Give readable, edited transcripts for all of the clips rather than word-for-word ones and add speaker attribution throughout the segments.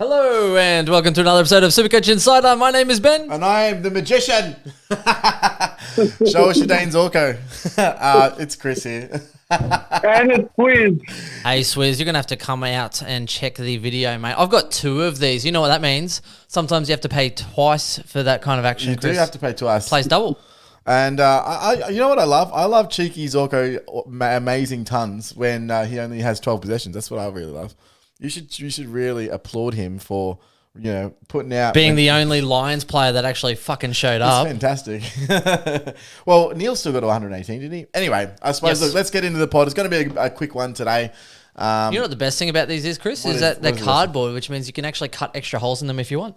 Speaker 1: Hello and welcome to another episode of Supercoach Insider. My name is Ben.
Speaker 2: And I am the magician. Show us your Dane's Orco. It's Chris here.
Speaker 3: And it's Swizz.
Speaker 1: Hey Swizz, you're going to have to come out and check the video, mate. I've got two of these. You know what that means? Sometimes you have to pay twice for that kind of action,
Speaker 2: You
Speaker 1: Chris.
Speaker 2: do have to pay twice.
Speaker 1: Plays double.
Speaker 2: And you know what I love? I love Cheeky Zorko amazing tons when he only has 12 possessions. That's what I really love. You should really applaud him for, putting out...
Speaker 1: Being the only Lions player that actually fucking showed up.
Speaker 2: Fantastic. Well, Neil still got to 118, didn't he? Anyway, I suppose,
Speaker 1: Yes.
Speaker 2: look, let's get into the pod. It's going to be a quick one today.
Speaker 1: You know what the best thing about these is, Chris? Is that they're
Speaker 2: what is
Speaker 1: cardboard, which means you can actually cut extra holes in them if you want.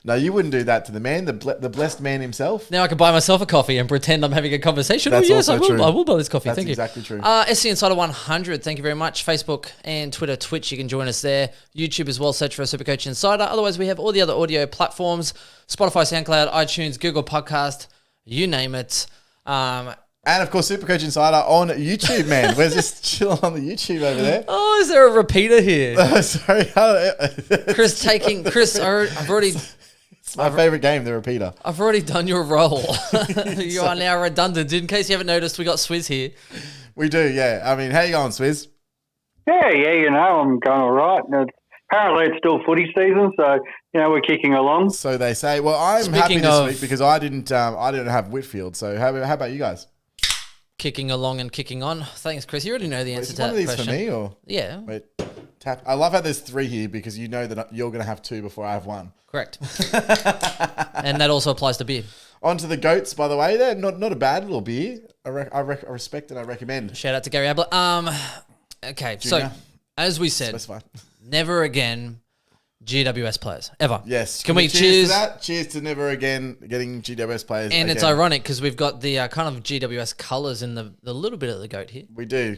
Speaker 2: No, you wouldn't do that to the man, the blessed man himself.
Speaker 1: Now I can buy myself a coffee and pretend I'm having a conversation.
Speaker 2: That's
Speaker 1: oh, yes,
Speaker 2: also
Speaker 1: I will.
Speaker 2: true.
Speaker 1: I will buy this coffee.
Speaker 2: That's
Speaker 1: Thank you.
Speaker 2: exactly true.
Speaker 1: SC Insider 100. Thank you very much. Facebook and Twitter, Twitch. You can join us there. YouTube as well. Search for Supercoach Insider. Otherwise, we have all the other audio platforms: Spotify, SoundCloud, iTunes, Google Podcast. You name it.
Speaker 2: And of course, Supercoach Insider on YouTube, man. We're just chilling on the YouTube over there.
Speaker 1: Oh, is there a repeater here?
Speaker 2: Sorry.
Speaker 1: Chris, I've already...
Speaker 2: It's my favorite game, the repeater.
Speaker 1: I've already done your role. You are now redundant. In case you haven't noticed, we got Swizz here.
Speaker 2: We do, yeah. I mean, how you going, Swizz?
Speaker 3: Yeah, I'm going all right. Apparently it's still footy season, so, we're kicking along.
Speaker 2: So they say. Well, I'm
Speaker 1: Speaking
Speaker 2: happy this
Speaker 1: of-
Speaker 2: week because I didn't have Whitfield. So how about you guys?
Speaker 1: Kicking along and kicking on. Thanks, Chris. You already know the answer
Speaker 2: Is
Speaker 1: to
Speaker 2: one of
Speaker 1: that
Speaker 2: these
Speaker 1: question.
Speaker 2: for me or?
Speaker 1: Yeah,
Speaker 2: Wait, tap. I love how there's three here because you know that you're going to have two before I have one.
Speaker 1: correct. And that also applies to beer.
Speaker 2: On to the goats, by the way. They're not a bad little beer. I respect and I recommend.
Speaker 1: Shout out to Gary Ablett. Okay,
Speaker 2: Junior.
Speaker 1: so as we said,
Speaker 2: Specify.
Speaker 1: never again GWS players ever.
Speaker 2: Yes.
Speaker 1: Can we
Speaker 2: cheers
Speaker 1: cheers?
Speaker 2: to that? Cheers to never again getting GWS players.
Speaker 1: And it's
Speaker 2: again.
Speaker 1: ironic because we've got the kind of GWS colours in the little bit of the goat here.
Speaker 2: We do.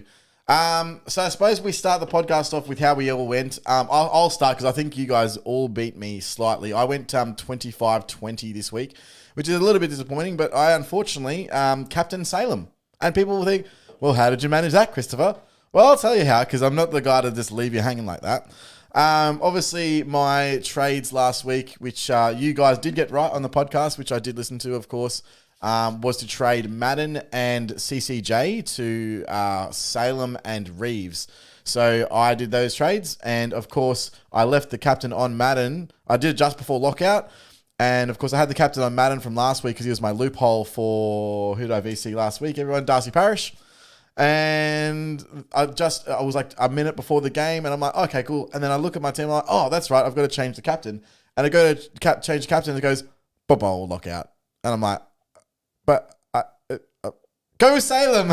Speaker 2: So I suppose we start the podcast off with how we all went. I'll start because I think you guys all beat me slightly. I went 25-20 this week, which is a little bit disappointing, but I unfortunately captain Salem. And people will think, well, how did you manage that, Christopher? Well, I'll tell you how, because I'm not the guy to just leave you hanging like that. Obviously, my trades last week, which you guys did get right on the podcast, which I did listen to, of course, was to trade Madden and CCJ to Salem and Reeves. So I did those trades, and of course, I left the captain on Madden. I did it just before lockout, and of course, I had the captain on Madden from last week because he was my loophole for who did I VC last week? Everyone, Darcy Parish. And I was like a minute before the game, and I'm like, okay, cool. And then I look at my team, I'm like, oh, that's right, I've got to change the captain. And I go to change the captain, and it goes, boom, lockout. And I'm like, but go with Salem.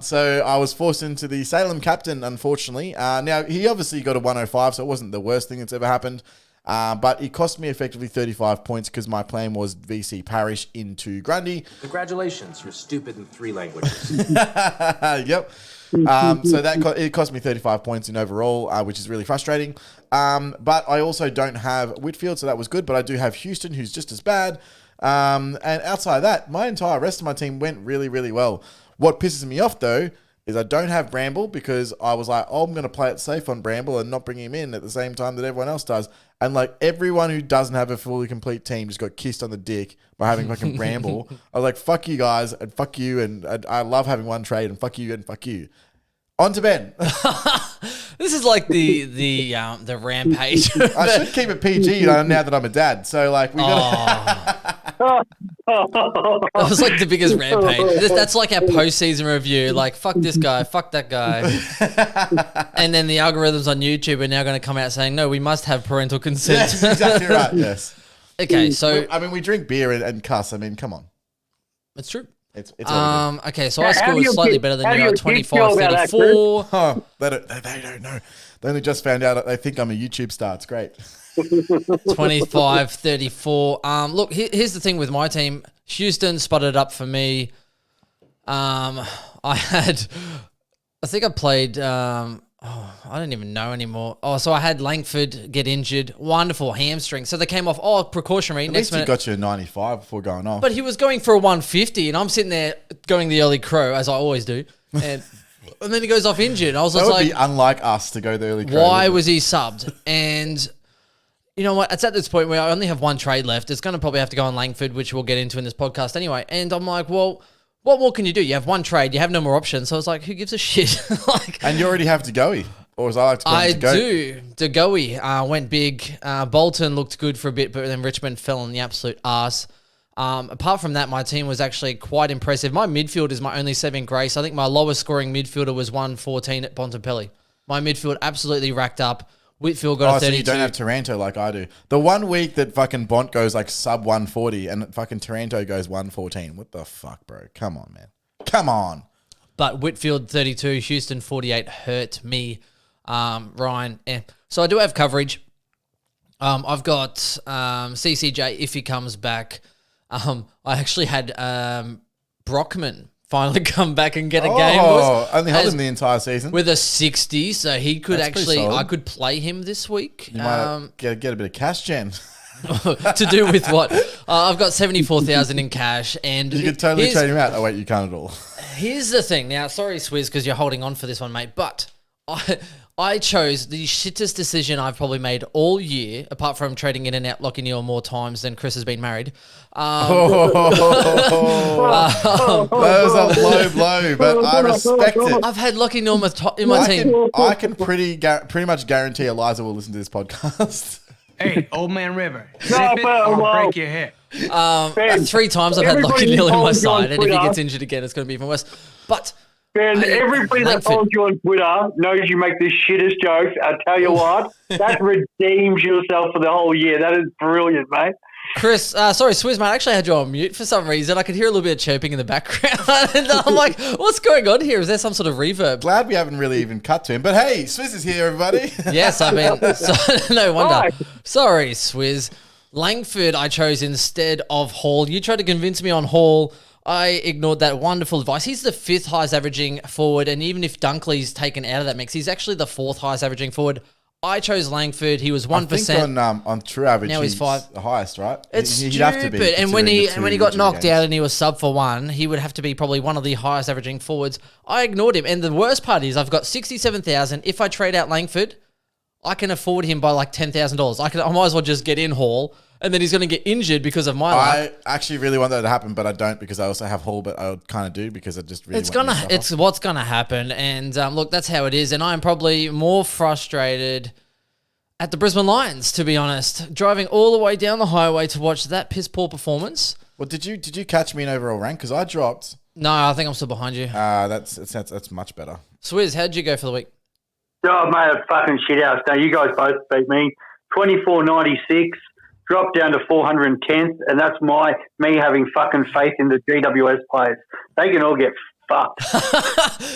Speaker 2: So I was forced into the Salem captain, unfortunately. Now, he obviously got a 105, so it wasn't the worst thing that's ever happened. But it cost me effectively 35 points because my plan was VC Parish into Grundy.
Speaker 4: Congratulations, you're stupid in 3 languages.
Speaker 2: Yep. So it cost me 35 points in overall, which is really frustrating. But I also don't have Whitfield, so that was good. But I do have Houston, who's just as bad. And outside of that, my entire rest of my team went really, really well. What pisses me off, though, is I don't have Bramble because I was like, oh, I'm going to play it safe on Bramble and not bring him in at the same time that everyone else does. And like everyone who doesn't have a fully complete team just got kissed on the dick by having fucking Bramble. I was like, fuck you guys and fuck you. And I love having one trade and fuck you and fuck you. On to Ben.
Speaker 1: This is like the rampage.
Speaker 2: I should keep it PG now that I'm a dad. So like we got.
Speaker 1: That was like the biggest rampage. That's like our postseason review. Like, fuck this guy, fuck that guy. And then the algorithms on YouTube are now going to come out saying, no, we must have parental consent.
Speaker 2: Yes, exactly right. Yes.
Speaker 1: Okay, so
Speaker 2: I mean, we drink beer and cuss. I mean, come on.
Speaker 1: it's true.
Speaker 2: It's all good.
Speaker 1: Okay, so I
Speaker 3: How
Speaker 1: scored
Speaker 3: do you
Speaker 1: slightly
Speaker 3: keep-
Speaker 1: better than
Speaker 3: how do
Speaker 1: you
Speaker 3: your
Speaker 1: at
Speaker 3: kids feel about that,
Speaker 1: 25-34.
Speaker 2: Oh, they don't know. They only just found out. They think I'm a YouTube star. It's great.
Speaker 1: 25-34. Look, here's the thing with my team. Houston spotted it up for me. I think I played, I don't even know anymore. Oh, so I had Langford get injured. Wonderful hamstring. So they came off, precautionary.
Speaker 2: At least you got you a 95 before going off.
Speaker 1: But he was going for a 150, and I'm sitting there going the early crow, as I always do. And And then he goes off injured. I was
Speaker 2: That
Speaker 1: just
Speaker 2: would
Speaker 1: like,
Speaker 2: be unlike us to go the early trade.
Speaker 1: why was he subbed? And you know what? It's at this point where I only have one trade left. It's going to probably have to go on Langford, which we'll get into in this podcast anyway. And I'm like, well, what more can you do? You have one trade. You have no more options. So I was like, who gives a shit?
Speaker 2: And you already have Degoe. Or as I like to call him,
Speaker 1: I do. Degoe went big. Bolton looked good for a bit, but then Richmond fell on the absolute arse. Apart from that, my team was actually quite impressive. My midfield is my only saving grace. I think my lowest scoring midfielder was 114 at Bontempelli. My midfield absolutely racked up. Whitfield got a 32.
Speaker 2: So you don't have Taranto like I do. The 1 week that fucking Bont goes like sub 140 and fucking Taranto goes 114. What the fuck, bro? Come on, man. Come on.
Speaker 1: But Whitfield 32, Houston 48 hurt me. Ryan, So I do have coverage. I've got CCJ if he comes back. I actually had Brockman finally come back and get a game.
Speaker 2: Only held him the entire season.
Speaker 1: With a 60, so he could I could play him this week.
Speaker 2: You might get a bit of cash, Jen.
Speaker 1: To do with what? I've got 74,000 in cash. And
Speaker 2: you could totally trade him out. Oh, wait, you can't at all.
Speaker 1: Here's the thing. Now, sorry, Swizz, because you're holding on for this one, mate, but I chose the shittest decision I've probably made all year, apart from trading in and out Lockie Neal more times than Chris has been married. That
Speaker 2: was a low blow, but I respect it.
Speaker 1: I've had Lockie Neal in my team.
Speaker 2: I can pretty much guarantee Eliza will listen to this podcast.
Speaker 5: Hey, old man River, zip it or break your hip.
Speaker 1: 3 times I've had Lockie Neal in my side, and if he gets injured again, it's going to be even worse. But
Speaker 3: Ben, everybody that follows you on Twitter knows you make the shittest jokes. I tell you what, that redeems yourself for the whole year. That is brilliant, mate.
Speaker 1: Chris, sorry, Swizz, mate, I actually had you on mute for some reason. I could hear a little bit of chirping in the background. And I'm like, what's going on here? Is there some sort of reverb?
Speaker 2: Glad we haven't really even cut to him. But hey, Swizz is here, everybody.
Speaker 1: Yes, I mean, no wonder. Hi. Sorry, Swizz. Langford I chose instead of Hall. You tried to convince me on Hall. I ignored that wonderful advice. He's the 5th highest averaging forward, and even if Dunkley's taken out of that mix, he's actually the 4th highest averaging forward. I chose Langford. He was 1%.
Speaker 2: I think on true average,
Speaker 1: now he's 5.
Speaker 2: The highest, right?
Speaker 1: It's stupid. Have to be, and when he got knocked out and he was sub for 1, he would have to be probably one of the highest averaging forwards. I ignored him, and the worst part is I've got 67,000. If I trade out Langford, I can afford him by like $10,000. I might as well just get in Hall, and then he's going to get injured because of my luck.
Speaker 2: I actually really want that to happen, but I don't because I also have Hall, but I would kind of do because I just really
Speaker 1: it's what's going to happen. And look, that's how it is. And I'm probably more frustrated at the Brisbane Lions, to be honest. Driving all the way down the highway to watch that piss poor performance.
Speaker 2: Well, did you catch me in overall rank? Because I dropped.
Speaker 1: No, I think I'm still behind you.
Speaker 2: That's much better.
Speaker 1: Swizz, how'd you go for the week?
Speaker 3: Oh, mate, a fucking shit house. Now, you guys both beat me. 24.96, dropped down to 410th, and that's me having fucking faith in the GWS players. They can all get fucked.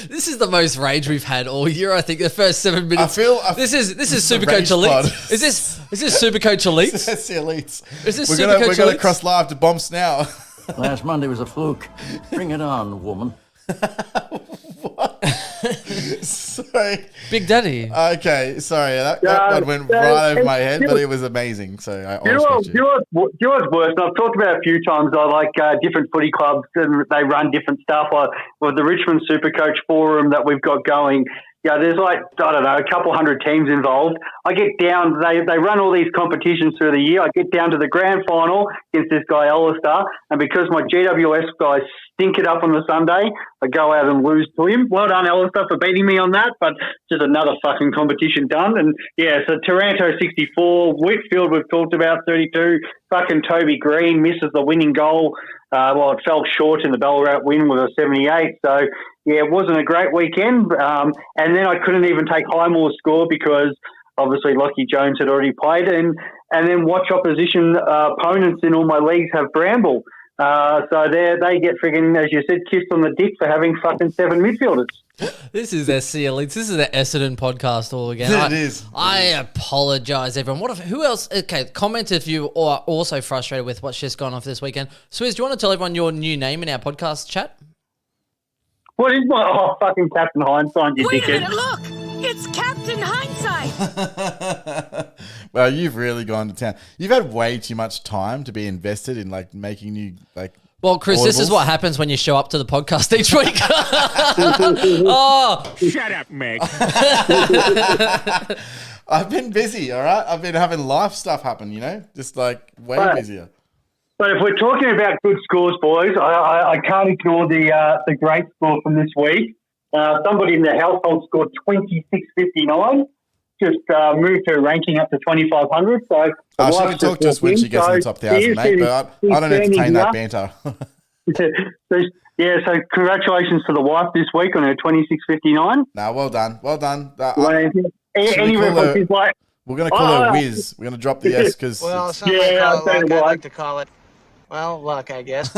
Speaker 1: This is the most rage we've had all year, I think, the first 7 minutes. This is Supercoach Elite. Is this Supercoach Elite?
Speaker 2: That's the Elites.
Speaker 1: Is this
Speaker 2: We're going to cross live to Bombs now.
Speaker 6: Last Monday was a fluke. Bring it on, woman.
Speaker 2: What? Sorry.
Speaker 1: Big Daddy.
Speaker 2: Okay, sorry. That one went right over my head, but it was amazing. So I respect you.
Speaker 3: Do you know what's worse? And I've talked about it a few times. I like different footy clubs and they run different stuff. With the Richmond Supercoach forum that we've got going, there's like, I don't know, a couple hundred teams involved. I get down, they run all these competitions through the year. I get down to the grand final against this guy, Alistair, and because my GWS guys stink it up on the Sunday, I go out and lose to him. Well done, Alistair, for beating me on that, but just another fucking competition done. And so Taranto 64, Whitfield we've talked about 32, fucking Toby Green misses the winning goal. It fell short in the Ballarat win with a 78. So, it wasn't a great weekend. And then I couldn't even take Highmore's score because obviously Lockie Jones had already played. And then watch opposition opponents in all my leagues have Bramble. So they get friggin', as you said, kissed on the dick for having fucking 7 midfielders.
Speaker 1: This is SC Elites. This is the Essendon podcast all again.
Speaker 2: It is.
Speaker 1: I apologise, everyone. Who else? Okay, comment if you are also frustrated with what's just gone off this weekend. Swizz, do you want to tell everyone your new name in our podcast chat?
Speaker 3: What is fucking Captain Hindsight, you
Speaker 7: Wait
Speaker 3: dickhead.
Speaker 7: a minute, look! It's Captain Hindsight!
Speaker 2: Well, you've really gone to town. You've had way too much time to be invested in, like, making new, like...
Speaker 1: Well, Chris, this is
Speaker 2: Audibles.
Speaker 1: what happens when you show up to the podcast each week. Oh,
Speaker 8: Shut up, Meg.
Speaker 2: I've been busy, all right? I've been having life stuff happen, just like way
Speaker 3: Right.
Speaker 2: busier.
Speaker 3: But if we're talking about good scores, boys, I can't ignore the great score from this week. Somebody in the household scored 26.59. Just moved her ranking up to 2,500. So
Speaker 2: She can talk to us when she gets in the top 1,000, mate, but I don't entertain that banter.
Speaker 3: So congratulations to the wife this week on her 26.59.
Speaker 2: Nah, well done. Well done.
Speaker 3: Any reference is like,
Speaker 2: We're going to call her Wiz. We're going to drop the S because...
Speaker 9: Well, some
Speaker 3: Yeah,
Speaker 9: might
Speaker 3: I'll
Speaker 9: call
Speaker 3: tell
Speaker 9: it
Speaker 3: you
Speaker 9: luck. I
Speaker 3: what.
Speaker 9: like to call it, well, luck, I guess.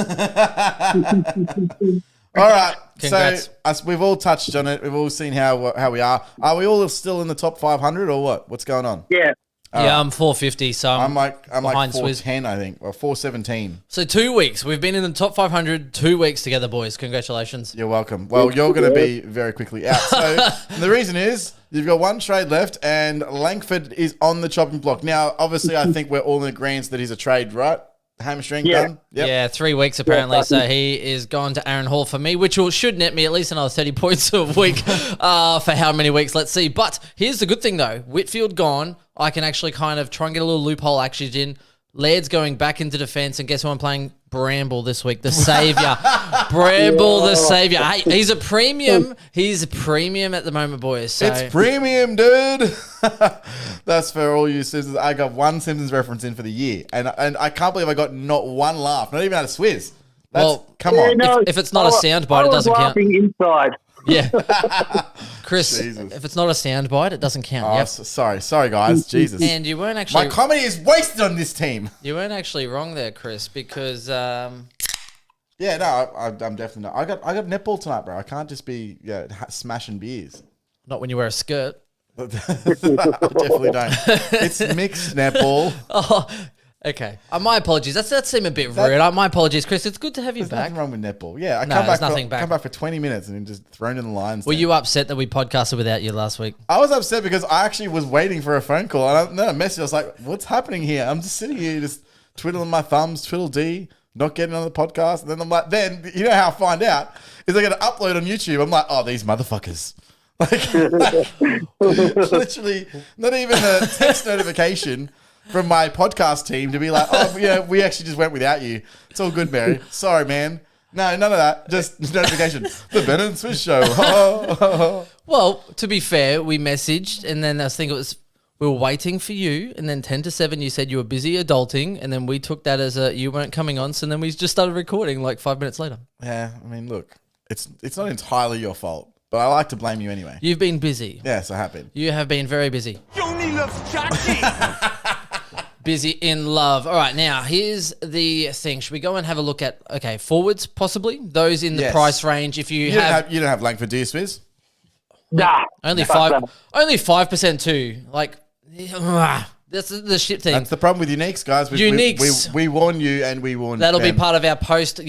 Speaker 2: All right.
Speaker 1: Congrats.
Speaker 2: So we've all touched on it. We've all seen how we are. Are we all still in the top 500 or what? What's going on?
Speaker 3: yeah.
Speaker 1: yeah, I'm 450, so
Speaker 2: I'm like
Speaker 1: behind Swizz.
Speaker 2: 410, I think, or 417.
Speaker 1: So 2 weeks. We've been in the top 500 2 weeks together, boys. Congratulations.
Speaker 2: You're welcome. Well, you're going to be very quickly out. So the reason is you've got one trade left and Langford is on the chopping block. Now, obviously, I think we're all in agreement that he's a trade, right? Hamstring done? Yep.
Speaker 1: Yeah, 3 weeks apparently. So he is gone to Aaron Hall for me, which should net me at least another 30 points a week for how many weeks? Let's see. But here's the good thing, though. Whitfield gone. I can actually kind of try and get a little loophole action in. Laird's going back into defence, and guess who I'm playing? Bramble this week, the saviour. Bramble, the saviour. Hey, he's a premium. He's a premium at the moment, boys. So.
Speaker 2: It's premium, dude. That's for all you Simpsons. I got one Simpsons reference in for the year, and I can't believe I got not one laugh, not even out of Swizz. Come on.
Speaker 1: If it's not a soundbite, it doesn't count.
Speaker 3: Inside.
Speaker 1: Yeah. Chris,
Speaker 2: Jesus.
Speaker 1: if it's not a soundbite, it doesn't count.
Speaker 2: Oh,
Speaker 1: Yep.
Speaker 2: sorry, guys. Jesus.
Speaker 1: And you weren't actually
Speaker 2: My comedy is wasted on this team.
Speaker 1: you weren't actually wrong there, Chris, because
Speaker 2: Yeah, no, I'm definitely not. I got netball tonight, bro. I can't just be smashing beers.
Speaker 1: not when you wear a skirt.
Speaker 2: I definitely don't. It's mixed netball.
Speaker 1: Oh, okay. My apologies. That seemed a bit rude. My apologies, Chris. It's good to have you
Speaker 2: There's
Speaker 1: back.
Speaker 2: nothing wrong with netball. Yeah, I
Speaker 1: No,
Speaker 2: come
Speaker 1: there's
Speaker 2: back.
Speaker 1: nothing back.
Speaker 2: Come back for 20 minutes and then just thrown in the lines.
Speaker 1: Were you upset that we podcasted without you last week?
Speaker 2: I was upset because I actually was waiting for a phone call and then a message. I was like, "What's happening here?" I'm just sitting here, just twiddling my thumbs, twiddle D, not getting on the podcast. And then I'm like, then you know how I find out is I got to upload on YouTube. I'm like, "Oh, these motherfuckers." Like, literally, not even a text notification from my podcast team to be like, "Oh, yeah, we actually just went without you. It's all good, Mary. Sorry, man." No, none of that. Just notification. The Ben and Swiss show.
Speaker 1: Well, to be fair, we messaged, and then I think we were waiting for you, and then 10 to 7 you said you were busy adulting, and then we took that as you weren't coming on, so then we just started recording like 5 minutes later.
Speaker 2: Yeah, I mean, look, it's not entirely your fault, but I like to blame you anyway.
Speaker 1: You've been busy.
Speaker 2: Yes, I have been.
Speaker 1: You have been very busy.
Speaker 8: Johnny loves Jackie.
Speaker 1: Busy in love. All right, now here's the thing. Should we go and have a look at forwards possibly? Those in the
Speaker 2: Yes.
Speaker 1: price range. If you
Speaker 2: You
Speaker 1: have
Speaker 2: don't have Langford, do you, Swizz?
Speaker 3: Nah.
Speaker 1: only
Speaker 3: Fuck that.
Speaker 1: 5% too. Like that's the shit thing.
Speaker 2: That's the problem with uniques, guys.
Speaker 1: Uniques.
Speaker 2: We warn you and we warn
Speaker 1: That'll be
Speaker 2: them.
Speaker 1: part of our post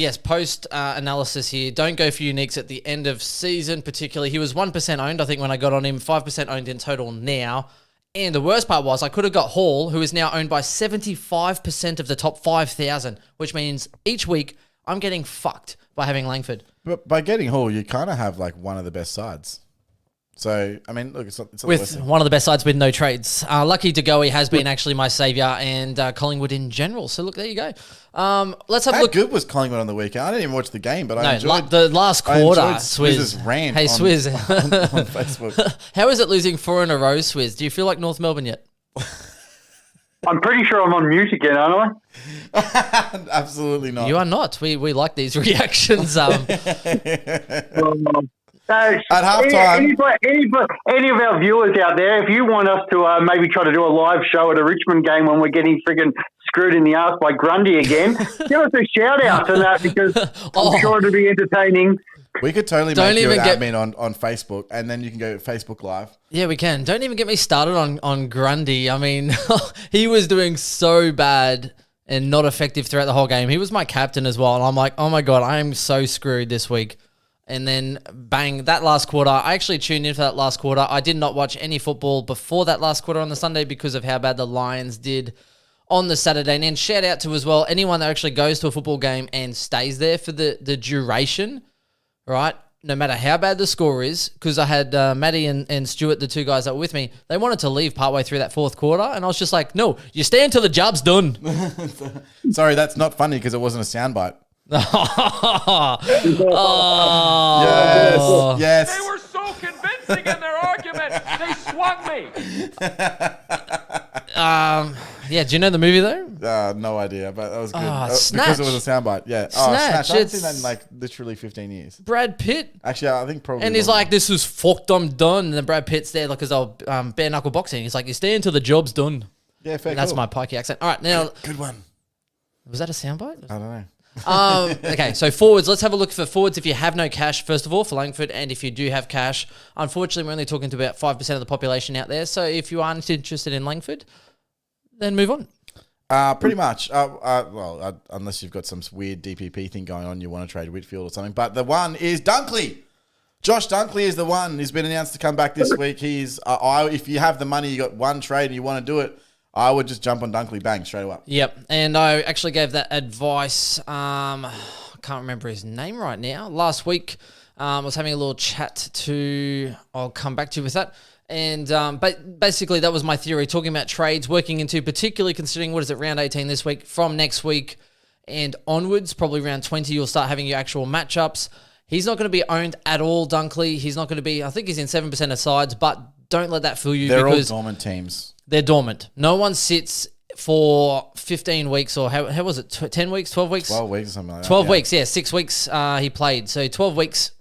Speaker 1: analysis here. Don't go for uniques at the end of season, particularly. He was 1% owned, I think, when I got on him. 5% owned in total now. And the worst part was I could have got Hall, who is now owned by 75% of the top 5,000, which means each week I'm getting fucked by having Langford.
Speaker 2: But by getting Hall, you kind of have like one of the best sides. So, I mean, look, it's not the worst
Speaker 1: With
Speaker 2: thing.
Speaker 1: one of the best sides with no trades. Lucky Degoe has been actually my saviour and Collingwood in general. So, look, there you go. Let's have a
Speaker 2: How
Speaker 1: look.
Speaker 2: good was Collingwood on the weekend? I didn't even watch the game, but I
Speaker 1: No,
Speaker 2: enjoyed
Speaker 1: the last
Speaker 2: I
Speaker 1: quarter,
Speaker 2: enjoyed Swizz's
Speaker 1: Swizz.
Speaker 2: rant
Speaker 1: Hey,
Speaker 2: on-
Speaker 1: Swizz.
Speaker 2: on Facebook.
Speaker 1: How is it losing 4 in a row, Swizz? Do you feel like North Melbourne yet?
Speaker 3: I'm pretty sure I'm on mute again, aren't I?
Speaker 2: Absolutely not.
Speaker 1: You are not. We like these reactions.
Speaker 3: At
Speaker 2: halftime-
Speaker 3: any of our viewers out there, if you want us to maybe try to do a live show at a Richmond game when we're getting friggin' screwed in the ass by Grundy again, give us a shout out to that because I'm sure it'll be entertaining.
Speaker 2: We could totally
Speaker 1: Don't
Speaker 2: make you an
Speaker 1: even
Speaker 2: admin on Facebook, and then you can go Facebook Live.
Speaker 1: Yeah, we can. Don't even get me started on Grundy. I mean, he was doing so bad and not effective throughout the whole game. He was my captain as well, and I'm like, oh my God, I am so screwed this week. And then, bang, that last quarter, I actually tuned in for that last quarter. I did not watch any football before that last quarter on the Sunday because of how bad the Lions did on the Saturday. And then shout out to as well anyone that actually goes to a football game and stays there for the duration, right? No matter how bad the score is, because I had Maddie and Stuart, the two guys that were with me, they wanted to leave partway through that fourth quarter, and I was just like, no, you stay until the job's done.
Speaker 2: Sorry, that's not funny because it wasn't a soundbite.
Speaker 1: Oh.
Speaker 2: Yes.
Speaker 8: They were so convincing in their argument, they swung me.
Speaker 1: Yeah, do you know the movie though?
Speaker 2: No idea, but that was good.
Speaker 1: Snatch.
Speaker 2: Because it was a soundbite. Yeah.
Speaker 1: Snatch.
Speaker 2: Snatch. I haven't
Speaker 1: It's-
Speaker 2: seen that in like literally 15 years.
Speaker 1: Brad Pitt.
Speaker 2: Actually, I think probably.
Speaker 1: And he's
Speaker 2: longer.
Speaker 1: like, this is fucked, I'm done. And then Brad Pitt's there like his old bare knuckle boxing. He's like, you stay until the job's done.
Speaker 2: Yeah, fair.
Speaker 1: And that's
Speaker 2: cool.
Speaker 1: my pikey accent. All right, now,
Speaker 2: Good one.
Speaker 1: was that a soundbite?
Speaker 2: I don't know.
Speaker 1: Okay, so forwards. Let's have a look for forwards if you have no cash, first of all, for Langford. And if you do have cash, unfortunately, we're only talking to about 5% of the population out there. So if you aren't interested in Langford, then move on.
Speaker 2: Pretty much. Unless you've got some weird DPP thing going on, you want to trade Whitfield or something. But the one is Dunkley. Josh Dunkley is the one. He's been announced to come back this week. He's. If you have the money, you got one trade, and you want to do it, I would just jump on Dunkley, bang, straight away.
Speaker 1: Yep, and I actually gave that advice. I can't remember his name right now. Last week, I was having a little chat to. I'll come back to you with that. And but basically, that was my theory, talking about trades, working into, particularly considering, what is it, round 18 this week. From next week and onwards, probably round 20, you'll start having your actual matchups. He's not going to be owned at all, Dunkley. He's not going to be, I think he's in 7% of sides, but don't let that fool you.
Speaker 2: They're all
Speaker 1: because
Speaker 2: dormant teams.
Speaker 1: they're dormant. No one sits for 15 weeks or how was it, 10 weeks, 12 weeks?
Speaker 2: 12 weeks or something like that.
Speaker 1: 12 weeks, yeah. 6 weeks he played. So 12 weeks,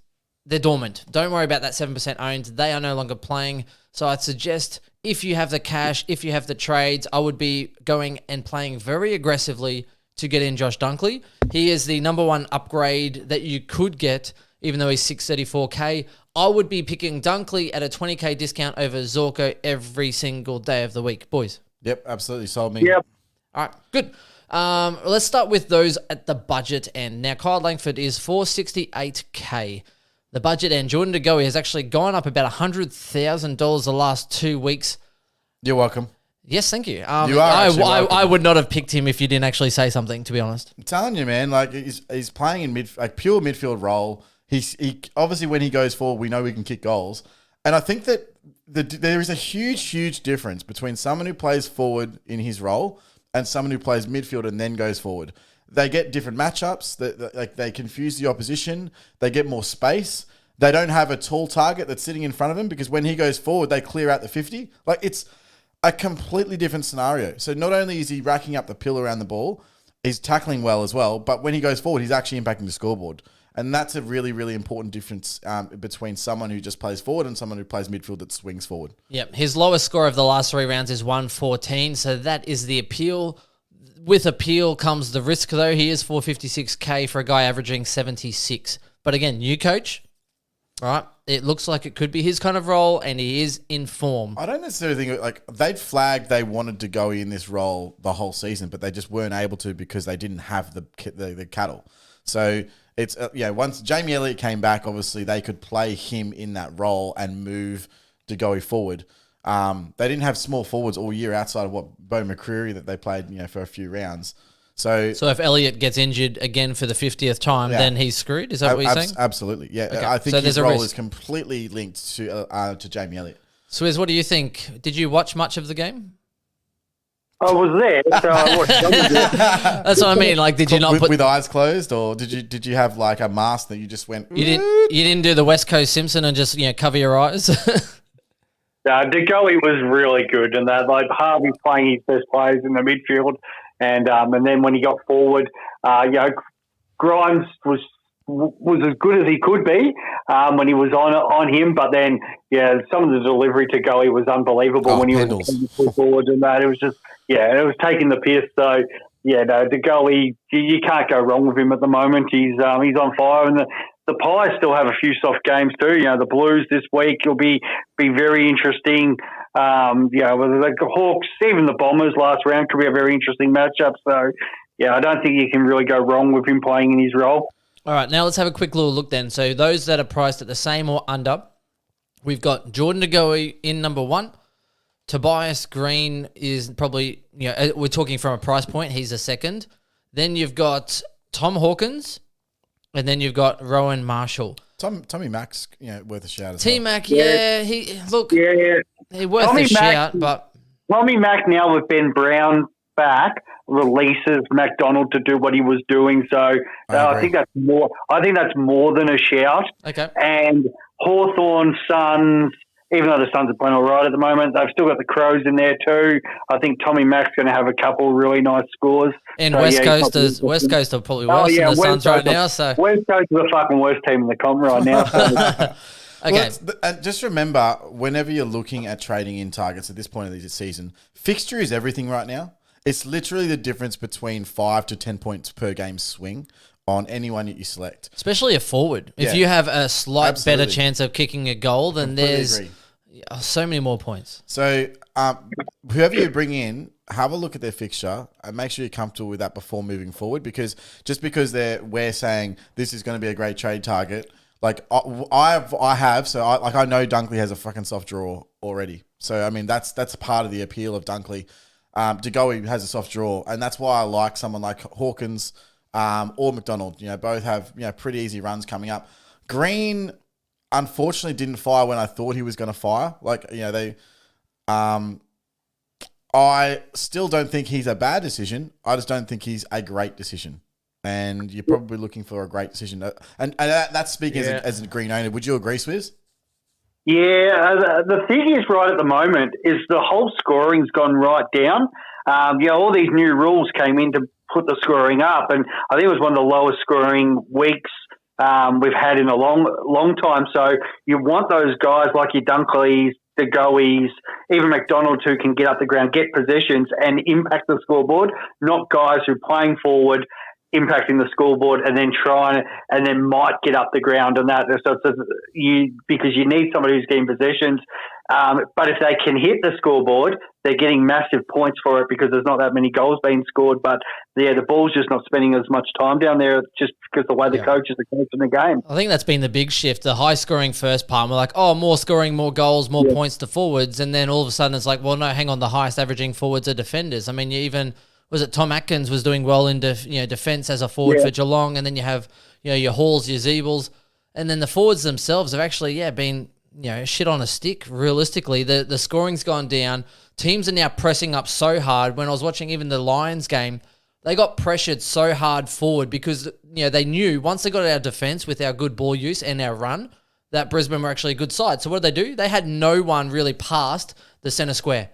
Speaker 1: they're dormant. Don't worry about that 7% owned. They are no longer playing. So I'd suggest if you have the cash, if you have the trades, I would be going and playing very aggressively to get in Josh Dunkley. He is the number one upgrade that you could get, even though he's 634K. I would be picking Dunkley at a 20K discount over Zorko every single day of the week, boys.
Speaker 2: Yep, absolutely. Sold me.
Speaker 3: Yep.
Speaker 1: All right, good. Let's start with those at the budget end. Now, Kyle Langford is 468K. The budget end. Jordan De Goey has actually gone up about $100,000 the last 2 weeks.
Speaker 2: You're welcome.
Speaker 1: Yes, thank you.
Speaker 2: You are actually welcome.
Speaker 1: I would not have picked him if you didn't actually say something, to be honest.
Speaker 2: I'm telling you, man, like he's playing in pure midfield role. He obviously, when he goes forward, we know we can kick goals. And I think that there is a huge difference between someone who plays forward in his role and someone who plays midfield and then goes forward. They get different matchups. They confuse the opposition. They get more space. They don't have a tall target that's sitting in front of him because when he goes forward, they clear out the 50. Like, it's a completely different scenario. So not only is he racking up the pill around the ball, he's tackling well as well, but when he goes forward, he's actually impacting the scoreboard. And that's a really, really important difference between someone who just plays forward and someone who plays midfield that swings forward.
Speaker 1: Yep. His lowest score of the last 3 rounds is 114, so that is the appeal. With appeal comes the risk, though. He is 456K for a guy averaging 76. But again, new coach, right? It looks like it could be his kind of role, and he is in form.
Speaker 2: I don't necessarily think, like, they'd flagged they wanted to go in this role the whole season, but they just weren't able to because they didn't have the cattle. So it's, once Jamie Elliott came back, obviously they could play him in that role and move to go forward. They didn't have small forwards all year outside of Bo McCreary that they played, for a few rounds. So
Speaker 1: if Elliott gets injured again for the 50th time, then he's screwed? Is that what you're saying?
Speaker 2: Absolutely, yeah.
Speaker 1: Okay.
Speaker 2: I think
Speaker 1: So
Speaker 2: his
Speaker 1: there's a
Speaker 2: role
Speaker 1: risk.
Speaker 2: is completely linked to Jamie Elliott.
Speaker 1: Swizz, what do you think? Did you watch much of the game?
Speaker 3: I was there, so I watched some of it.
Speaker 1: That's what I mean. Like, did you not put...
Speaker 2: with eyes closed, or did you have like a mask that you just went?
Speaker 1: You didn't do the West Coast Simpson and just cover your eyes.
Speaker 3: De Goey was really good, and that Harvey playing his best players in the midfield, and then when he got forward, Grimes was as good as he could be when he was on him, but then some of the delivery to Goey was unbelievable when he was forward, and that it was just it was taking the piss. So De Goey, you can't go wrong with him at the moment. He's on fire, and the Pies still have a few soft games too. The Blues this week will be very interesting. Whether the Hawks, even the Bombers last round could be a very interesting matchup. So I don't think you can really go wrong with him playing in his role.
Speaker 1: All right, now let's have a quick little look then. So those that are priced at the same or under, we've got Jordan De Goey in number 1, Tobias Green is probably, we're talking from a price point. He's a second. Then you've got Tom Hawkins, and then you've got Rowan Marshall.
Speaker 2: Tommy Mack's, worth a shout as
Speaker 1: T-Mac,
Speaker 3: well.
Speaker 1: he worth
Speaker 3: Tommy
Speaker 1: a shout, but
Speaker 3: Tommy Mack now with Ben Brown back releases McDonald to do what he was doing. So I think that's more. I think that's more than a shout.
Speaker 1: Okay.
Speaker 3: And Hawthorn, Suns, even though the Suns are playing all right at the moment, they've still got the Crows in there too. I think Tommy Mack's going to have a couple really nice scores.
Speaker 1: And so, West Coast are probably worse than the Suns right now. So
Speaker 3: West Coast is the fucking worst team in the comp right now. So.
Speaker 1: Okay.
Speaker 2: And just remember, whenever you're looking at trading in targets at this point of the season, fixture is everything right now. It's literally the difference between 5 to 10 points per game swing on anyone that you select.
Speaker 1: Especially a forward. If you have a slight better chance of kicking a goal, then there's so many more points.
Speaker 2: So whoever you bring in, have a look at their fixture and make sure you're comfortable with that before moving forward, because just because we're saying this is going to be a great trade target, like I know Dunkley has a fucking soft draw already. So I mean that's part of the appeal of Dunkley. DeGoey has a soft draw, and that's why I like someone like Hawkins or McDonald. Both have pretty easy runs coming up. Green, unfortunately, didn't fire when I thought he was going to fire. I still don't think he's a bad decision. I just don't think he's a great decision. And you're probably looking for a great decision. And that's speaking as a Green owner. Would you agree, Swizz?
Speaker 3: Yeah, the thing is right at the moment is the whole scoring's gone right down. All these new rules came in to put the scoring up, and I think it was one of the lowest scoring weeks we've had in a long time. So you want those guys like your Dunkleys, the Goeys, even McDonald, who can get up the ground, get possessions and impact the scoreboard, not guys who are playing forward, impacting the scoreboard and then might get up the ground and that. So because you need somebody who's getting possessions. But if they can hit the scoreboard, they're getting massive points for it because there's not that many goals being scored. But the ball's just not spending as much time down there just because the way the coaches are coaching the game.
Speaker 1: I think that's been the big shift. The high scoring first part, we're like, more scoring, more goals, more points to forwards. And then all of a sudden it's like, well, no, hang on, the highest averaging forwards are defenders. I mean, was it Tom Atkins was doing well in defense as a forward for Geelong, and then you have your Halls, your Zeebles, and then the forwards themselves have actually been shit on a stick. Realistically, the scoring's gone down. Teams are now pressing up so hard. When I was watching even the Lions game, they got pressured so hard forward because they knew once they got our defense with our good ball use and our run that Brisbane were actually a good side. So what did they do? They had no one really past the centre square.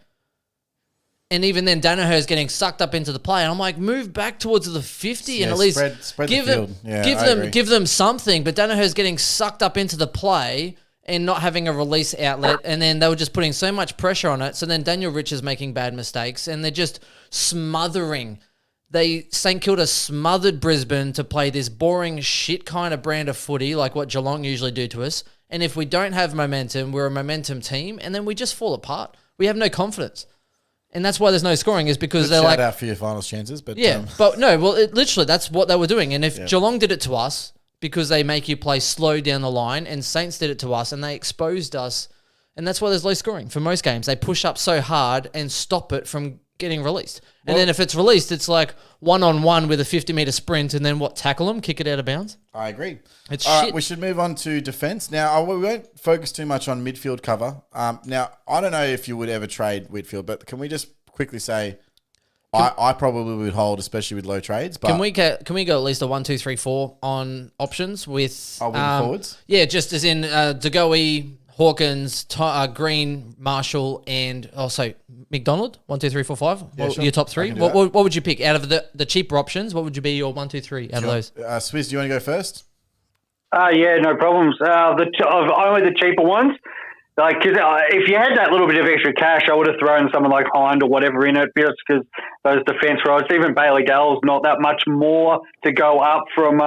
Speaker 1: And even then, Danaher's getting sucked up into the play, and I'm like, move back towards the 50 and at least
Speaker 2: spread
Speaker 1: give
Speaker 2: the field.
Speaker 1: give them something. But Danaher's getting sucked up into the play and not having a release outlet, and then they were just putting so much pressure on it. So then Daniel Rich is making bad mistakes, and they're just smothering. St Kilda smothered Brisbane to play this boring shit kind of brand of footy, like what Geelong usually do to us. And if we don't have momentum, we're a momentum team, and then we just fall apart. We have no confidence. And that's why there's no scoring, is because they're like...
Speaker 2: Shout out for your finals chances. But
Speaker 1: but no, well, literally, that's what they were doing. And if Geelong did it to us, because they make you play slow down the line, and Saints did it to us, and they exposed us, and that's why there's low scoring for most games. They push up so hard and stop it from getting released. And then if it's released, it's like one-on-one with a 50-metre sprint, and then tackle them, kick it out of bounds.
Speaker 2: I agree.
Speaker 1: It's
Speaker 2: All
Speaker 1: shit.
Speaker 2: right, we should move on to defence. Now, we won't focus too much on midfield cover. Now, I don't know if you would ever trade Whitfield, but can we just quickly say I probably would hold, especially with low trades. But
Speaker 1: can we go at least a 1, 2, 3, 4 on options with
Speaker 2: forwards?
Speaker 1: Yeah, just as in DeGoey, Hawkins, Green, Marshall, and also McDonald. 1, 2, 3, 4, 5.
Speaker 2: Yeah, sure.
Speaker 1: Your top three. What would you pick out of the cheaper options? What would you be your 1, 2, 3 out of those?
Speaker 2: Swizz, do you want to go first?
Speaker 3: Yeah, no problems. Only the cheaper ones. Like, cause if you had that little bit of extra cash, I would have thrown someone like Hind or whatever in it, just because those defence roles, even Bailey Dell's not that much more to go up from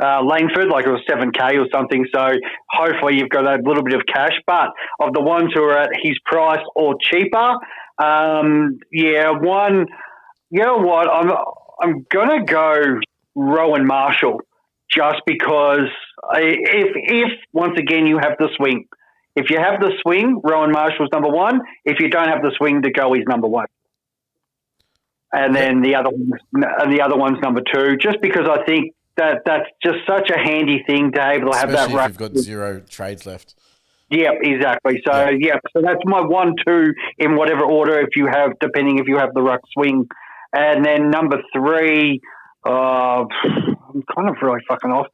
Speaker 3: Langford, like it was 7K or something. So hopefully you've got a little bit of cash. But of the ones who are at his price or cheaper, one, you know what, I'm gonna go Rowan Marshall, just because if once again you have the swing. If you have the swing, Rowan Marshall's number 1. If you don't have the swing, De Goey's number 1. And then the other one's number 2, just because I think that's just such a handy thing to be able to have that.
Speaker 2: Especially if you've got 0 trades left.
Speaker 3: Yeah, exactly. So so that's my 1, 2 in whatever order if you have the ruck swing, and then number 3. I'm kind of really fucking off.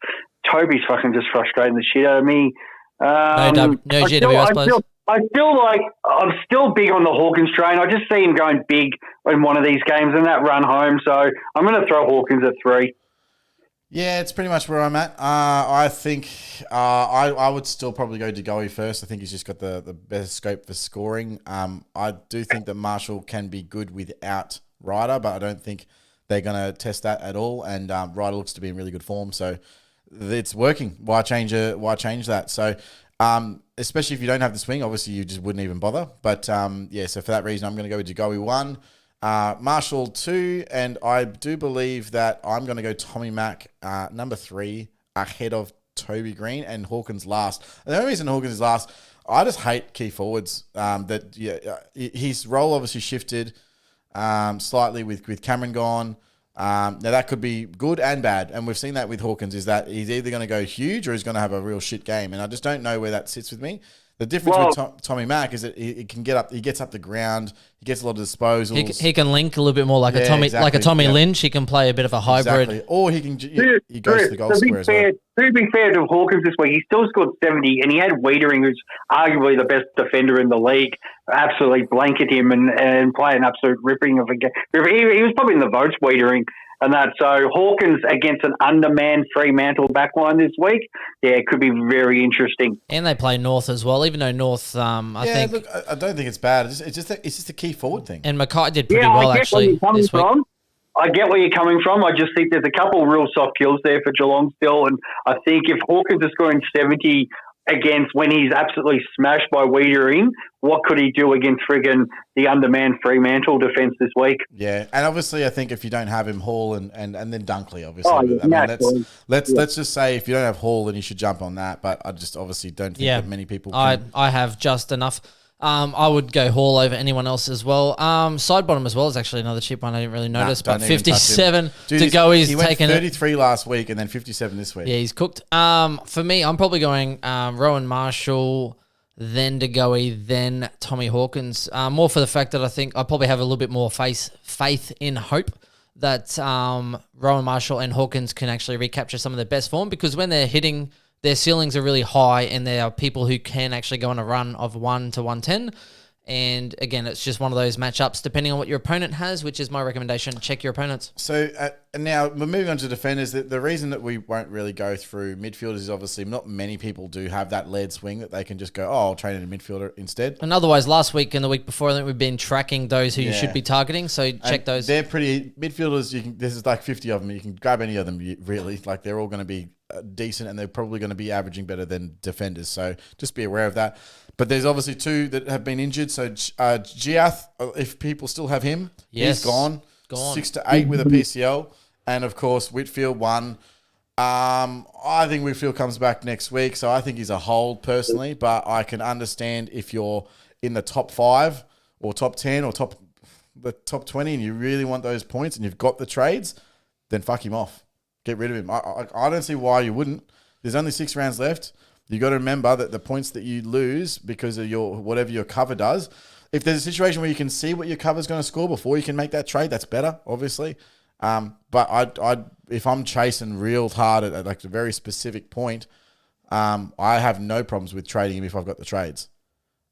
Speaker 3: Toby's fucking just frustrating the shit out of me.
Speaker 1: No GWS players.
Speaker 3: I'm still big on the Hawkins train. I just see him going big in one of these games and that run home. So I'm going to throw Hawkins at 3.
Speaker 2: Yeah, it's pretty much where I'm at. I think I would still probably go De Goey first. I think he's just got the best scope for scoring. I do think that Marshall can be good without Ryder, but I don't think they're going to test that at all. And Ryder looks to be in really good form, so it's working. Why change that? So especially if you don't have the swing, obviously you just wouldn't even bother. But so for that reason, I'm going to go with De Goey 1. Marshall 2, and I do believe that I'm going to go Tommy Mack number 3 ahead of Toby Green, and Hawkins last. And the only reason Hawkins is last, I just hate key forwards. His role obviously shifted slightly with Cameron gone. Now that could be good and bad, and we've seen that with Hawkins, is that he's either going to go huge or he's going to have a real shit game, and I just don't know where that sits with me. The difference with Tommy Mack is that he can get up. He gets up the ground. He gets a lot of disposals.
Speaker 1: He can link a little bit more like a Tommy Lynch. He can play a bit of a hybrid,
Speaker 2: or he can. He goes to the goal square as well.
Speaker 3: To be fair to Hawkins this week, he still scored 70, and he had Wiedering, who's arguably the best defender in the league, absolutely blanket him and play an absolute ripping of a game. He was probably in the votes, Wiedering. And that, so Hawkins against an undermanned Fremantle backline this week, it could be very interesting.
Speaker 1: And they play North as well, even though North, I think.
Speaker 2: Look, I don't think it's bad. It's just a key forward thing.
Speaker 1: And Mackay did pretty well actually this week.
Speaker 3: I get where you're coming from. I just think there's a couple real soft kills there for Geelong still, and I think if Hawkins is scoring 70 against when he's absolutely smashed by Wiedering, what could he do against friggin' the undermanned Fremantle defence this week?
Speaker 2: Yeah, and obviously I think if you don't have him, Hall and then Dunkley, obviously. Let's just say if you don't have Hall, then you should jump on that. But I just obviously don't think that many people can.
Speaker 1: I have just enough. I would go Hall over anyone else as well. Side bottom as well is actually another cheap one I didn't really notice, but 57 to go. He went
Speaker 2: 33 last week and then 57 this week.
Speaker 1: Yeah, he's cooked. For me, I'm probably going Rowan Marshall, then De Goey, then Tommy Hawkins. More for the fact that I think I probably have a little bit more faith in hope that Rowan Marshall and Hawkins can actually recapture some of their best form, because when they're hitting, their ceilings are really high, and there are people who can actually go on a run of 1 to 110. And again, it's just one of those matchups, depending on what your opponent has, which is my recommendation. Check your opponents.
Speaker 2: So now we're moving on to defenders. The reason that we won't really go through midfielders is obviously not many people do have that lead swing that they can just go, I'll train in a midfielder instead.
Speaker 1: And otherwise, last week and the week before, I think we've been tracking those who you should be targeting. So check those.
Speaker 2: They're pretty midfielders. This is like 50 of them. You can grab any of them, really. Like they're all going to be decent, and they're probably going to be averaging better than defenders. So just be aware of that. But there's obviously 2 that have been injured. So Jiath, if people still have him, he's gone. 6 to 8 with a PCL. And of course, Whitfield 1. I think Whitfield comes back next week, so I think he's a hold personally. But I can understand if you're in the top 5 or top 10 or the top 20 and you really want those points and you've got the trades, then fuck him off. Get rid of him. I don't see why you wouldn't. There's only 6 rounds left. You got to remember that the points that you lose because of whatever your cover does, if there's a situation where you can see what your cover's going to score before you can make that trade, that's better, obviously. But if I'm chasing real hard at like a very specific point, I have no problems with trading him if I've got the trades.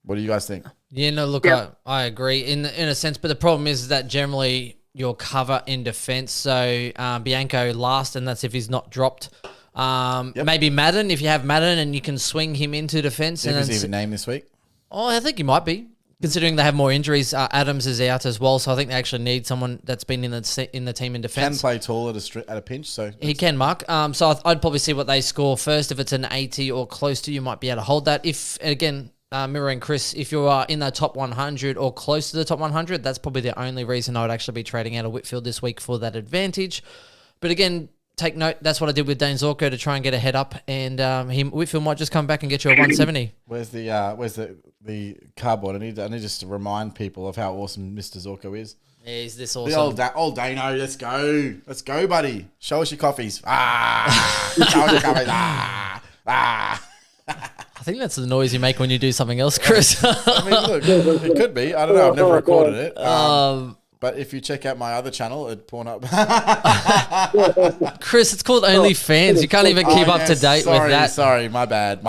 Speaker 2: What do you guys think?
Speaker 1: Yeah, no, look, I agree in a sense, but the problem is that generally your cover in defence. So Bianco last, and that's if he's not dropped. Maybe Madden, if you have Madden and you can swing him into defence.
Speaker 2: Is he even named this week?
Speaker 1: Oh, I think he might be, considering they have more injuries. Adams is out as well, so I think they actually need someone that's been in the team in defence.
Speaker 2: Can play tall at a pinch, so
Speaker 1: he can, Mark. So I'd probably see what they score first. If it's an 80 or close to, you might be able to hold that. If again, mirroring Chris, if you are in the top 100 or close to the top 100, that's probably the only reason I would actually be trading out of Whitfield this week for that advantage. But again, take note. That's what I did with Dane Zorko to try and get a head up, and Whitfield might just come back and get you a 170.
Speaker 2: Where's the cardboard? I need just to remind people of how awesome Mr. Zorko is.
Speaker 1: Yeah, he's this awesome.
Speaker 2: The old Dano, let's go, buddy. Show us your coffees. Show us your coffees.
Speaker 1: I think that's the noise you make when you do something else, Chris.
Speaker 2: I mean, look, it could be. I don't know. I've never recorded it. But if you check out my other channel at Pornhub,
Speaker 1: Chris, it's called OnlyFans. You can't even keep up to date with that.
Speaker 2: Sorry, my bad.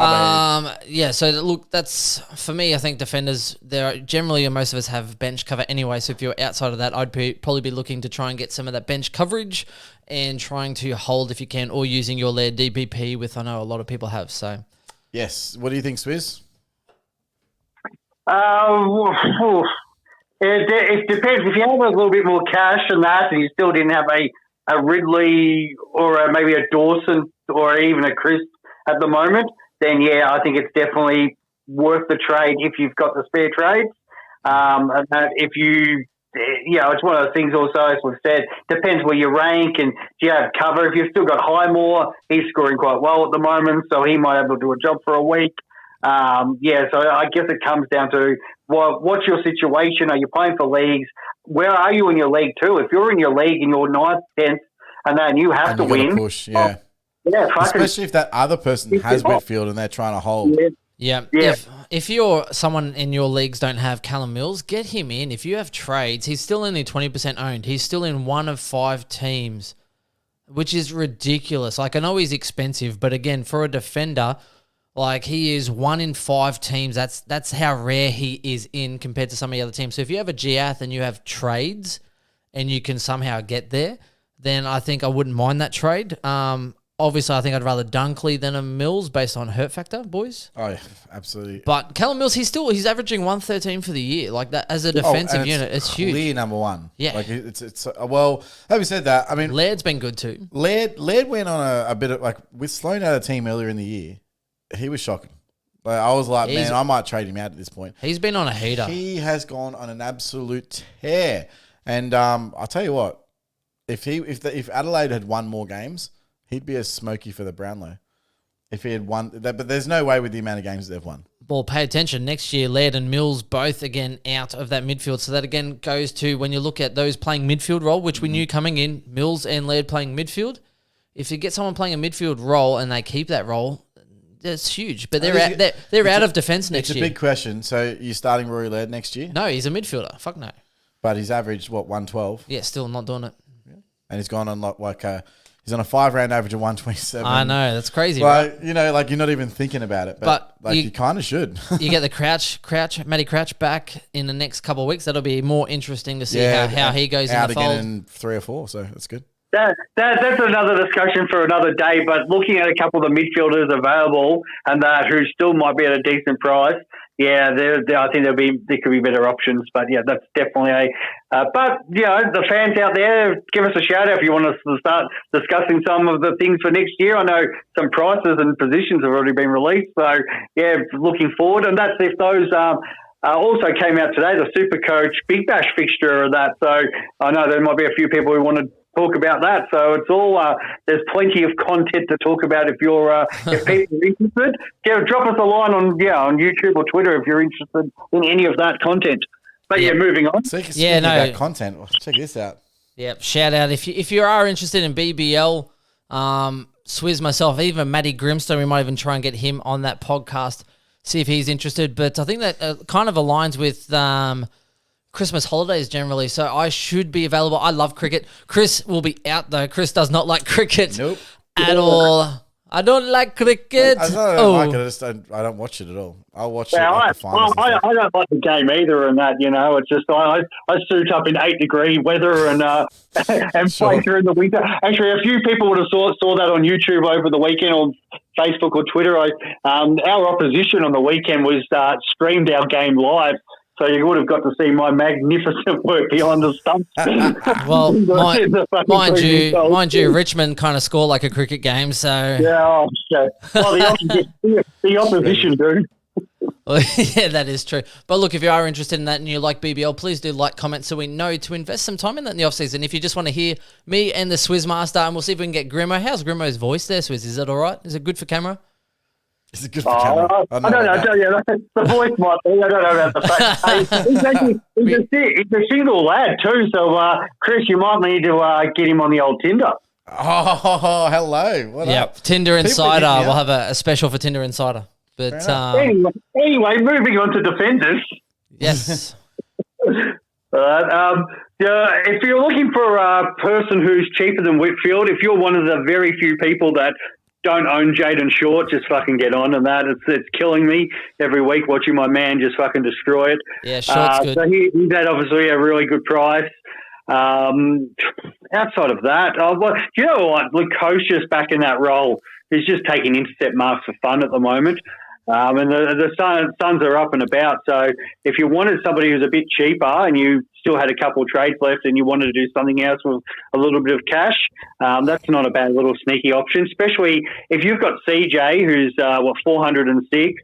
Speaker 1: Yeah. So look, that's for me. I think defenders. There generally, most of us have bench cover anyway. So if you're outside of that, I'd probably be looking to try and get some of that bench coverage and trying to hold if you can, or using your Laird DPP, with I know a lot of people have. So
Speaker 2: yes. What do you think, Swizz?
Speaker 3: It depends. If you have a little bit more cash than that, and you still didn't have a Ridley or maybe a Dawson or even a Chris at the moment, then yeah, I think it's definitely worth the trade if you've got the spare trades. And that if you, it's one of those things also, as we've said, depends where you rank and do you have cover. If you've still got Highmore, he's scoring quite well at the moment, so he might be able to do a job for a week. So I guess it comes down to what's your situation? Are you playing for leagues? Where are you in your league too? If you're in your league and you're 9th, 10th, and then you have to win.
Speaker 2: Push, yeah. Especially if that other person has Whitfield and they're trying to hold.
Speaker 1: Yeah. If you're someone in your leagues don't have Callum Mills, get him in. If you have trades, he's still only 20% owned. He's still in one of 5 teams, which is ridiculous. Like, I know he's expensive, but again, for a defender, like, he is 1 in 5 teams. That's how rare he is in compared to some of the other teams. So if you have a Jiath and you have trades and you can somehow get there, then I think I wouldn't mind that trade. Obviously, I think I'd rather Dunkley than a Mills based on hurt factor, boys.
Speaker 2: Oh, yeah, absolutely.
Speaker 1: But Callum Mills, he's averaging 113 for the year. Like, that as a defensive unit, it's huge.
Speaker 2: Clear number one.
Speaker 1: Yeah.
Speaker 2: Like, it's well, having said that, I mean,
Speaker 1: Laird's been good too.
Speaker 2: Laird went on a bit of, like, with Sloan out of the team earlier in the year, he was shocking. Like, I was like, man, I might trade him out at this point.
Speaker 1: He's been on a heater.
Speaker 2: He has gone on an absolute tear. And I'll tell you what, if Adelaide had won more games, he'd be a smoky for the Brownlow. If he had won, but there's no way with the amount of games they've won.
Speaker 1: Well, pay attention. Next year, Laird and Mills both again out of that midfield. So that again goes to when you look at those playing midfield role, which we knew coming in, Mills and Laird playing midfield. If you get someone playing a midfield role and they keep that role, that's huge. But they're out of defence next year.
Speaker 2: It's a big question. So you're starting Rory Laird next year?
Speaker 1: No, he's a midfielder. Fuck no.
Speaker 2: But he's averaged, 112?
Speaker 1: Yeah, still not doing it.
Speaker 2: Yeah. And he's gone on he's on a 5-round average of 127.
Speaker 1: I know, that's crazy,
Speaker 2: like,
Speaker 1: right?
Speaker 2: You know, like, you're not even thinking about it. But you kind of should.
Speaker 1: You get the Matty Crouch back in the next couple of weeks. That'll be more interesting to see how he goes in the fold.
Speaker 2: Out again in 3 or 4, so that's good.
Speaker 3: That's another discussion for another day. But looking at a couple of the midfielders available and who still might be at a decent price, I think there could be better options. But yeah, that's definitely but the fans out there, give us a shout out if you want us to start discussing some of the things for next year. I know some prices and positions have already been released, so yeah, looking forward. And that's if those. Also came out today, the Supercoach Big Bash fixture of that. So I know there might be a few people who want to talk about that. So it's all there's plenty of content to talk about if you're if people are interested. Drop us a line on YouTube or Twitter if you're interested in any of that content. But moving on.
Speaker 2: Speaking about content, check this out.
Speaker 1: Yeah, shout out if you are interested in BBL, Swizz, myself, even Matty Grimstone, we might even try and get him on that podcast. See if he's interested. But I think that kind of aligns with Christmas holidays generally. So I should be available. I love cricket. Chris will be out though. Chris does not like cricket at all. I don't like cricket.
Speaker 2: I don't like it. I don't watch it at all. I'll watch it like the finals.
Speaker 3: I don't like the game either and that, It's just I suit up in 8-degree weather and play during the winter. Actually, a few people would have saw that on YouTube over the weekend or Facebook or Twitter. Our opposition on the weekend was streamed our game live. So you would have got to see my magnificent work behind the stumps.
Speaker 1: Well, mind you, Richmond kind of score like a cricket game. So
Speaker 3: the opposition do.
Speaker 1: Well, yeah, that is true. But look, if you are interested in that and you like BBL, please do like, comment, so we know to invest some time in that in the off-season. If you just want to hear me and the Swizz Master, and we'll see if we can get Grimo. How's Grimo's voice there, Swizz? Is it all right? Is it good for camera?
Speaker 2: Is it good for camera?
Speaker 3: I don't know. Yeah, the voice might be. I don't know about the face. He's a single lad too, so Chris, you might need to get him on the old Tinder.
Speaker 2: Oh, hello. What up?
Speaker 1: Tinder Insider. We'll have a special for Tinder Insider. But
Speaker 3: anyway, moving on to defenders.
Speaker 1: Yes.
Speaker 3: If you're looking for a person who's cheaper than Whitfield, if you're one of the very few people that don't own Jaden Short, just fucking get on and that. It's killing me every week watching my man just fucking destroy it.
Speaker 1: Yeah, Short's good.
Speaker 3: So he's at obviously a really good price. Outside of that, do you know what? Lukosius back in that role. He's just taking intercept marks for fun at the moment. And the Suns are up and about. So if you wanted somebody who's a bit cheaper and you still had a couple of trades left and you wanted to do something else with a little bit of cash, that's not a bad little sneaky option, especially if you've got CJ who's, 406.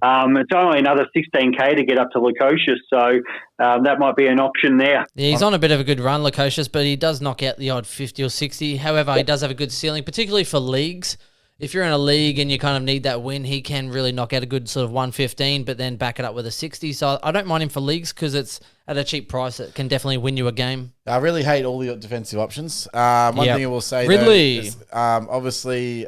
Speaker 3: It's only another 16K to get up to Lukosius. So that might be an option there.
Speaker 1: Yeah, he's on a bit of a good run, Lukosius, but he does knock out the odd 50 or 60. However, he does have a good ceiling, particularly for leagues. If you're in a league and you kind of need that win, he can really knock out a good sort of 115, but then back it up with a 60. So I don't mind him for leagues because it's at a cheap price. It can definitely win you a game.
Speaker 2: I really hate all the defensive options. One thing I will say,
Speaker 1: Ridley.
Speaker 2: though, is, obviously,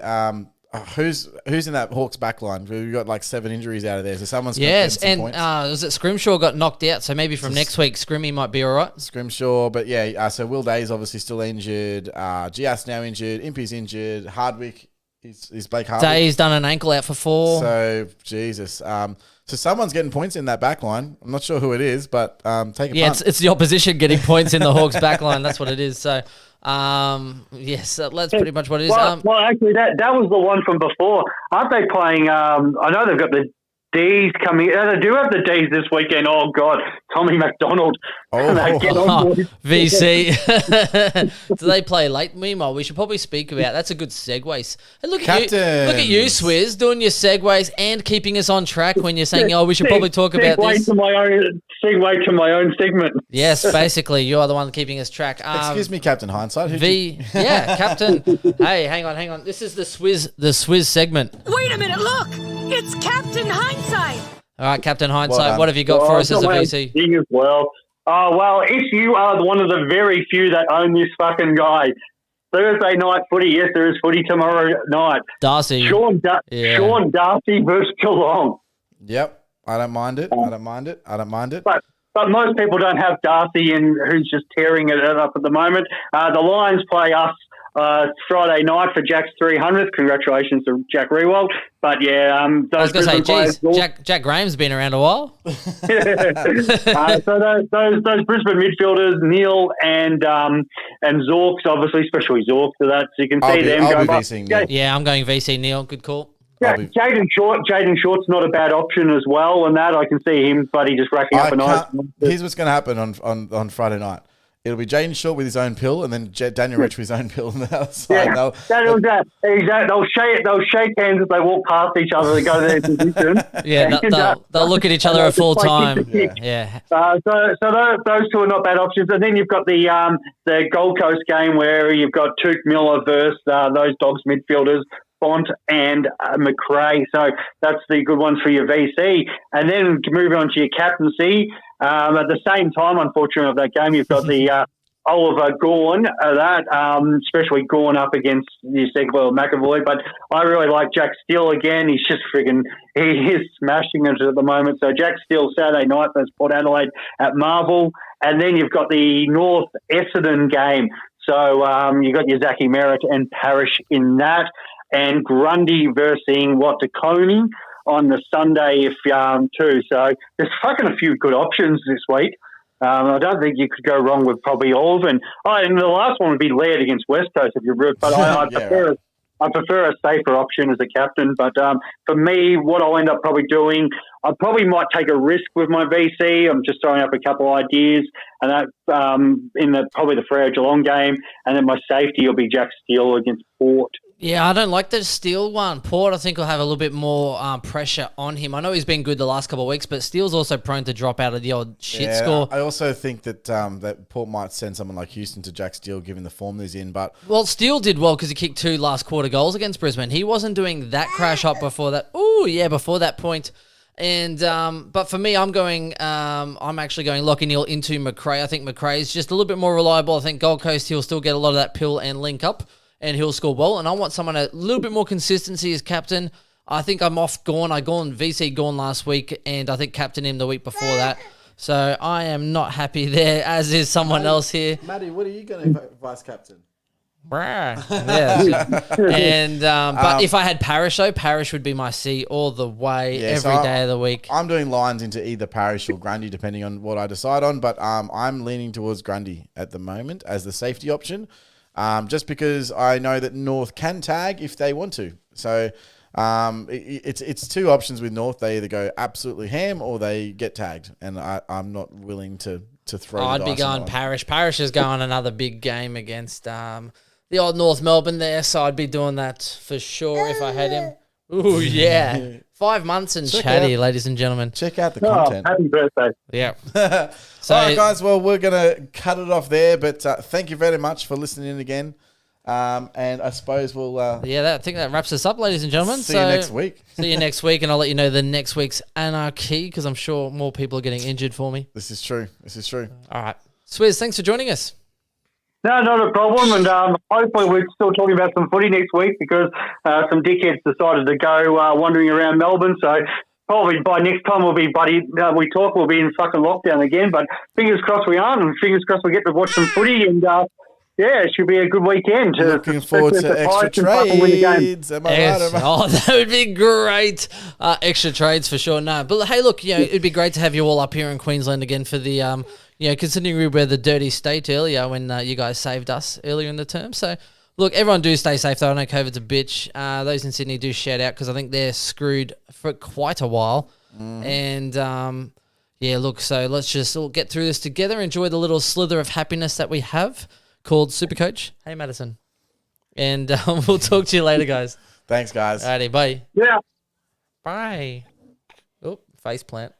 Speaker 2: who's in that Hawks back line? We've got like 7 injuries out of there, so someone's
Speaker 1: yes,
Speaker 2: some
Speaker 1: and
Speaker 2: points.
Speaker 1: Was it Scrimshaw got knocked out? So maybe from next week, Scrimmy might be all right.
Speaker 2: Scrimshaw, but yeah, so Will Day's obviously still injured. Jiath's now injured. Impey's injured. Hardwick. He's Blake Hardwick.
Speaker 1: Day's done an ankle out for 4.
Speaker 2: So, Jesus. So someone's getting points in that back line. I'm not sure who it is, but take a punt.
Speaker 1: It's the opposition getting points in the Hawks back line. That's what it is. So, yes, that's pretty much what it is.
Speaker 3: Well, actually, that was the one from before. Aren't they playing? I know they've got the D's coming. They do have the D's this weekend. Oh, God. Tommy McDonald.
Speaker 1: VC. Do they play late? Meanwhile, we should probably speak about that's a good segue. And look at you, Swizz, doing your segues and keeping us on track when you're saying, we should probably talk about this.
Speaker 3: Segue to my own segment.
Speaker 1: Yes, basically, you are the one keeping us track.
Speaker 2: Excuse me, Captain Hindsight.
Speaker 1: Captain. Hey, hang on. This is the Swizz segment.
Speaker 7: Wait a minute, look! It's Captain Hindsight!
Speaker 1: All right, Captain Hindsight, what have you got for us as a VC?
Speaker 3: Well, if you are one of the very few that own this fucking guy, Thursday night footy, yes, there is footy tomorrow night.
Speaker 1: Darcy.
Speaker 3: Sean Darcy versus Geelong.
Speaker 2: Yep, I don't mind it.
Speaker 3: But most people don't have Darcy in, who's just tearing it up at the moment. The Lions play us Friday night for Jack's 300th. Congratulations to Jack Rewald. But yeah,
Speaker 1: I was going to say, Jack Graham's been around a while.
Speaker 3: So those Brisbane midfielders, Neil and Zorks, obviously, especially Zorks, so you can see them going up.
Speaker 1: Yeah, I'm going VC Neil. Good call.
Speaker 3: Yeah, Jaden Short's not a bad option as well, and that I can see him, but he's just racking up a nice.
Speaker 2: Here's what's going to happen on Friday night. It'll be Jaden Short with his own pill, and then Daniel Rich with his own pill on the other side.
Speaker 3: Yeah, they'll shake hands as they walk past each other to go to their position.
Speaker 1: Yeah, they'll look at each other at full time. Yeah.
Speaker 3: So those two are not bad options, and then you've got the Gold Coast game where you've got Tuke Miller versus those Dogs midfielders, Bont and McRae. So that's the good ones for your VC. And then moving on to your captaincy. At the same time, unfortunately, of that game, you've got the Oliver Gawn, especially Gawn up against the Segwell McAvoy. But I really like Jack Steele again. He's just he is smashing it at the moment. So Jack Steele Saturday night versus Port Adelaide at Marvel. And then you've got the North Essendon game. So you've got your Zachy Merritt and Parrish in that. And Grundy versus Watakoni on the Sunday too. So there's fucking a few good options this week. I don't think you could go wrong with probably all of them. And the last one would be Laird against West Coast if you're root, but I prefer a safer option as a captain. But for me, what I'll end up probably doing, I probably might take a risk with my VC. I'm just throwing up a couple of ideas, and that in probably the Freo Geelong game, and then my safety will be Jack Steele against Port.
Speaker 1: Yeah, I don't like the Steele one. Port, I think, will have a little bit more pressure on him. I know he's been good the last couple of weeks, but Steele's also prone to drop out of the odd shit score.
Speaker 2: I also think that that Port might send someone like Houston to Jack Steele, given the form he's in. But
Speaker 1: Well, Steele did well because he kicked 2 last quarter goals against Brisbane. He wasn't doing that crash hot before that. Ooh, yeah, before that point. And but for me, I'm actually going Lockie Neal into McRae. I think McRae's just a little bit more reliable. I think Gold Coast, he'll still get a lot of that pill and link up, and he'll score well. And I want someone a little bit more consistency as captain. I think I'm off Gawn. VC Gawn last week, and I think captain him the week before that. So I am not happy there, as is someone else here.
Speaker 2: Maddie, what are you going to vice captain?
Speaker 1: Yeah. And but if I had Parrish though, Parrish would be my C all the way, every day of the week.
Speaker 2: I'm doing lines into either Parrish or Grundy, depending on what I decide on. But I'm leaning towards Grundy at the moment as the safety option, just because I know that North can tag if they want to. So it's 2 options with North. They either go absolutely ham or they get tagged, and I'm not willing to throw.
Speaker 1: I'd be going Parrish. Parrish is going another big game against the old North Melbourne there, so I'd be doing that for sure if I had him. Ooh, yeah. 5 months and chatty, ladies and gentlemen.
Speaker 2: Check out the content.
Speaker 3: Happy birthday.
Speaker 1: Yeah.
Speaker 2: So, all right, guys, well, we're going to cut it off there, but thank you very much for listening in again. And I suppose we'll...
Speaker 1: I think that wraps us up, ladies and gentlemen.
Speaker 2: See you next week.
Speaker 1: See you next week, and I'll let you know the next week's anarchy, because I'm sure more people are getting injured for me.
Speaker 2: This is true.
Speaker 1: All right. Swizz, thanks for joining us.
Speaker 3: No, not a problem. And hopefully we're still talking about some footy next week because some dickheads decided to go wandering around Melbourne. So probably by next time we talk, we'll be in fucking lockdown again. But fingers crossed we aren't, and fingers crossed we get to watch some footy. And it should be a good weekend.
Speaker 2: Looking forward to extra trades. Am I right?
Speaker 1: That would be great. Extra trades for sure. No, but hey, look, it'd be great to have you all up here in Queensland again for the considering we were the dirty state earlier when you guys saved us earlier in the term. So, look, everyone do stay safe, though. I know COVID's a bitch. Those in Sydney do shout out because I think they're screwed for quite a while. And, look, so let's just all get through this together. Enjoy the little slither of happiness that we have called Supercoach. Hey, Madison. And we'll talk to you later, guys.
Speaker 2: Thanks, guys.
Speaker 1: Alrighty, bye.
Speaker 3: Yeah.
Speaker 1: Bye. Oh, face plant.